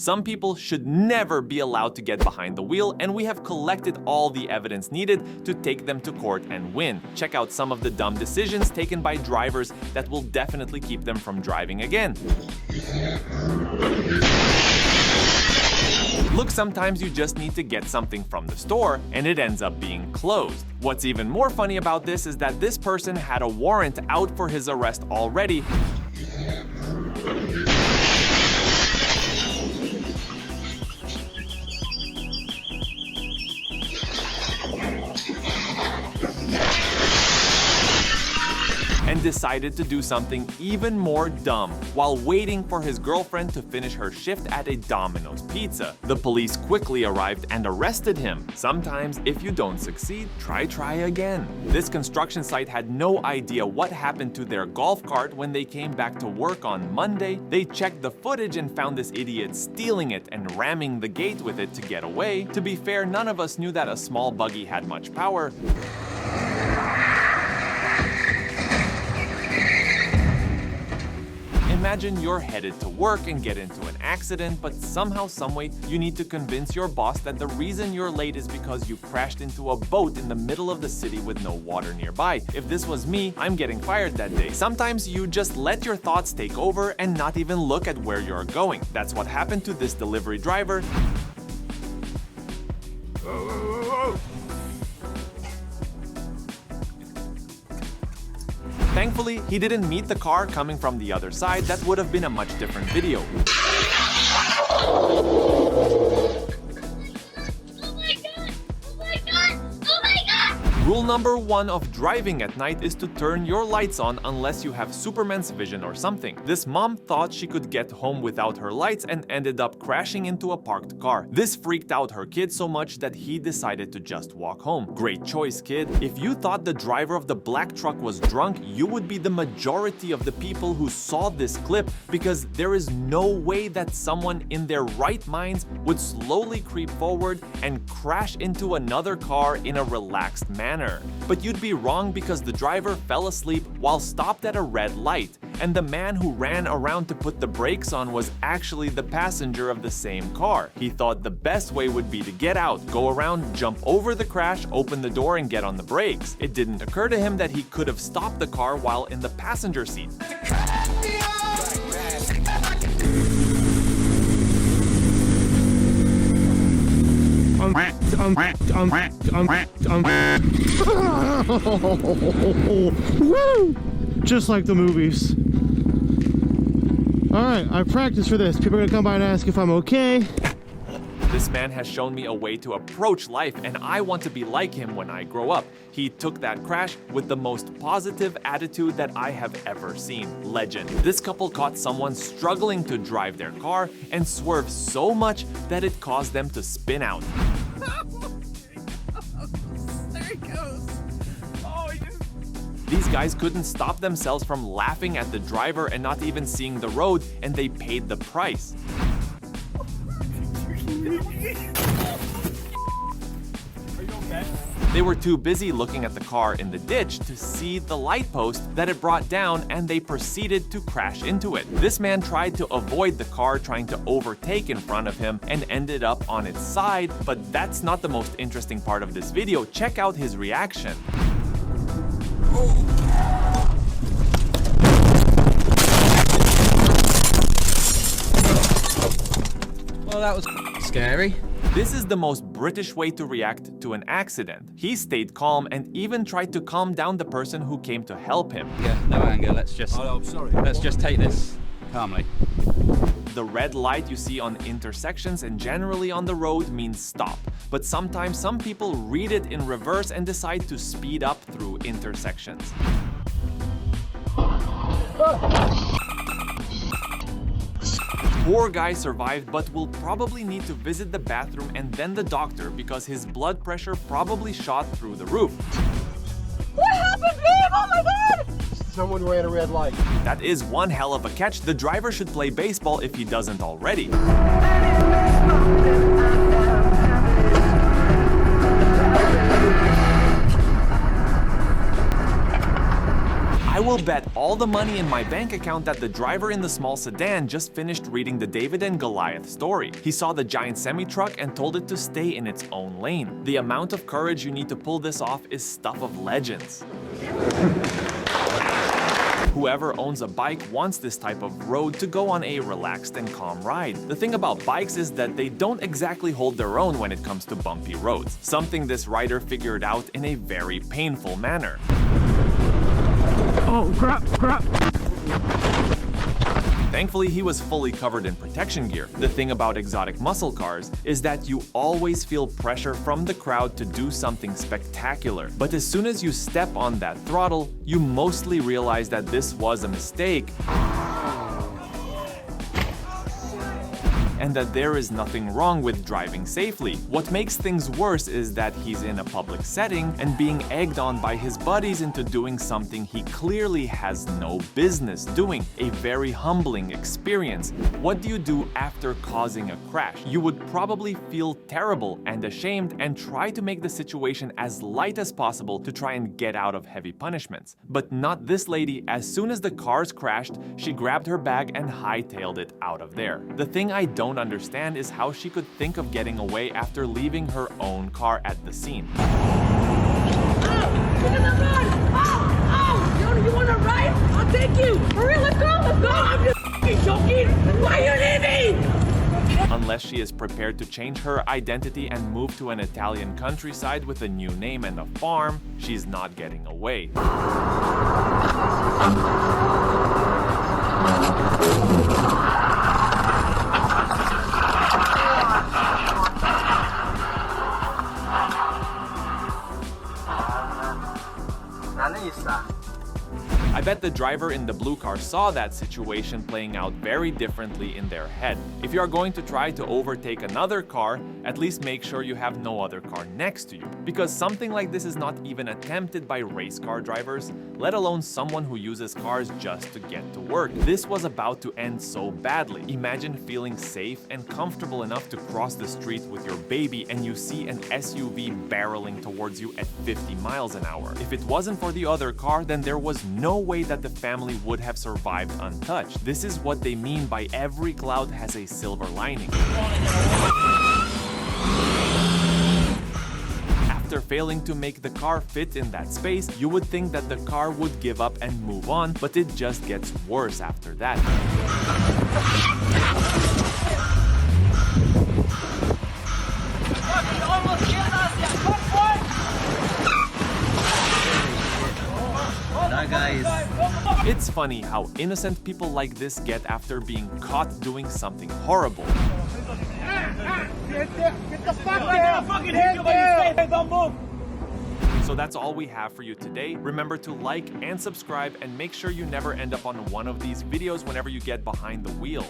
Some people should never be allowed to get behind the wheel, and we have collected all the evidence needed to take them to court and win. Check out some of the dumb decisions taken by drivers that will definitely keep them from driving again. Look, sometimes you just need to get something from the store and it ends up being closed. What's even more funny about this is that this person had a warrant out for his arrest already. And decided to do something even more dumb while waiting for his girlfriend to finish her shift at a Domino's Pizza. The police quickly arrived and arrested him. Sometimes, if you don't succeed, try again. This construction site had no idea what happened to their golf cart when they came back to work on Monday. They checked the footage and found this idiot stealing it and ramming the gate with it to get away. To be fair, none of us knew that a small buggy had much power. Imagine you're headed to work and get into an accident, but somehow, someway, you need to convince your boss that the reason you're late is because you crashed into a boat in the middle of the city with no water nearby. If this was me, I'm getting fired that day. Sometimes you just let your thoughts take over and not even look at where you're going. That's what happened to this delivery driver. Thankfully, he didn't meet the car coming from the other side. That would have been a much different video. Rule number 1 of driving at night is to turn your lights on unless you have Superman's vision or something. This mom thought she could get home without her lights and ended up crashing into a parked car. This freaked out her kid so much that he decided to just walk home. Great choice, kid. If you thought the driver of the black truck was drunk, you would be the majority of the people who saw this clip, because there is no way that someone in their right minds would slowly creep forward and crash into another car in a relaxed manner. But you'd be wrong, because the driver fell asleep while stopped at a red light, and the man who ran around to put the brakes on was actually the passenger of the same car. He thought the best way would be to get out, go around, jump over the crash, open the door, and get on the brakes. It didn't occur to him that he could have stopped the car while in the passenger seat. Woo! Just like the movies. Alright, I practiced for this. People are gonna come by and ask if I'm okay. This man has shown me a way to approach life, and I want to be like him when I grow up. He took that crash with the most positive attitude that I have ever seen. Legend. This couple caught someone struggling to drive their car and swerved so much that it caused them to spin out. There he goes. Oh, These guys couldn't stop themselves from laughing at the driver and not even seeing the road, and they paid the price. They were too busy looking at the car in the ditch to see the light post that it brought down, and they proceeded to crash into it. This man tried to avoid the car trying to overtake in front of him and ended up on its side, but that's not the most interesting part of this video. Check out his reaction. Well, that was scary. This is the most British way to react to an accident. He stayed calm and even tried to calm down the person who came to help him. Yeah, no anger. Let's just take this calmly. The red light you see on intersections and generally on the road means stop. But sometimes some people read it in reverse and decide to speed up through intersections. Poor guy survived, but will probably need to visit the bathroom and then the doctor because his blood pressure probably shot through the roof. What happened, babe? Oh my god! Someone ran a red light. That is one hell of a catch. The driver should play baseball if he doesn't already. I will will bet all the money in my bank account that the driver in the small sedan just finished reading the David and Goliath story. He saw the giant semi-truck and told it to stay in its own lane. The amount of courage you need to pull this off is stuff of legends. Whoever owns a bike wants this type of road to go on a relaxed and calm ride. The thing about bikes is that they don't exactly hold their own when it comes to bumpy roads, something this rider figured out in a very painful manner. Oh, crap, crap. Thankfully, he was fully covered in protection gear. The thing about exotic muscle cars is that you always feel pressure from the crowd to do something spectacular. But as soon as you step on that throttle, you mostly realize that this was a mistake and that there is nothing wrong with driving safely. What makes things worse is that he's in a public setting and being egged on by his buddies into doing something he clearly has no business doing. A very humbling experience. What do you do after causing a crash? You would probably feel terrible and ashamed and try to make the situation as light as possible to try and get out of heavy punishments. But not this lady. As soon as the cars crashed, she grabbed her bag and hightailed it out of there. The thing I don't understand is how she could think of getting away after leaving her own car at the scene. Oh, get in the run! Oh, you want to ride? I'll take you! For real, let's go! Let's go! I'm just joking! Why you leaving? Unless she is prepared to change her identity and move to an Italian countryside with a new name and a farm, she's not getting away. I bet the driver in the blue car saw that situation playing out very differently in their head. If you are going to try to overtake another car, at least make sure you have no other car next to you. Because something like this is not even attempted by race car drivers, let alone someone who uses cars just to get to work. This was about to end so badly. Imagine feeling safe and comfortable enough to cross the street with your baby and you see an SUV barreling towards you at 50 miles an hour. If it wasn't for the other car, then there was no way that the family would have survived untouched. This is what they mean by every cloud has a silver lining. After failing to make the car fit in that space, you would think that the car would give up and move on, but it just gets worse after that. It's funny how innocent people like this get after being caught doing something horrible. Get the fuck down! Fucking head down! Don't move! So that's all we have for you today. Remember to like and subscribe and make sure you never end up on one of these videos whenever you get behind the wheel.